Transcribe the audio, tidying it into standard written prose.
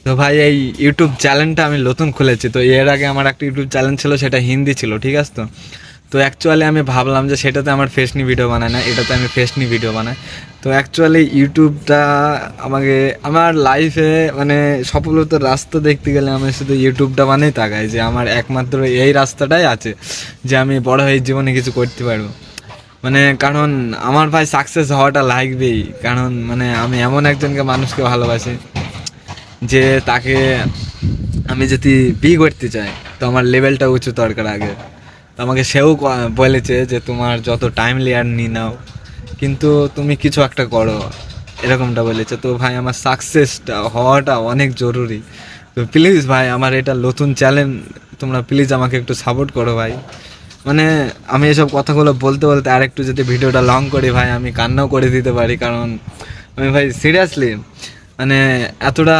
তো ভাই এই ইউটিউব চ্যানেলটা আমি নতুন খুলেছি। তো এর আগে আমার একটা ইউটিউব চ্যানেল ছিল, সেটা হিন্দি ছিল, ঠিক আছে। তো তো অ্যাকচুয়ালি আমি ভাবলাম যে সেটাতে আমার ফেস নিয়ে ভিডিও বানায় না, এটাতে আমি ফেস নিয়ে ভিডিও বানাই। তো অ্যাকচুয়ালি ইউটিউবটা আমাকে আমার লাইফে মানে সফলতার রাস্তা দেখতে গেলে আমি শুধু ইউটিউবটা মানেই তাকাই যে আমার একমাত্র এই রাস্তাটাই আছে যে আমি বড় হয়ে জীবনে কিছু করতে পারবো। মানে কারণ আমার ভাই সাকসেস হওয়াটা লাগবেই, কারণ মানে আমি এমন একজনকে মানুষকে ভালোবাসি যে তাকে আমি যদি বি করতে চাই তো আমার লেভেলটা উঁচু দরকার আগে। তো আমাকে সেও বলেছে যে তোমার যত টাইম লেয়ার নিয়ে নাও, কিন্তু তুমি কিছু একটা করো, এরকমটা বলেছে। তো ভাই আমার সাকসেসটা হওয়াটা অনেক জরুরি। তো প্লিজ ভাই আমার এটা নতুন চ্যালেঞ্জ, তোমরা প্লিজ আমাকে একটু সাপোর্ট করো ভাই। মানে আমি এসব কথাগুলো বলতে বলতে আর একটু যদি ভিডিওটা লং করি ভাই আমি কান্নাও করে দিতে পারি, কারণ আমি ভাই সিরিয়াসলি মানে এতটা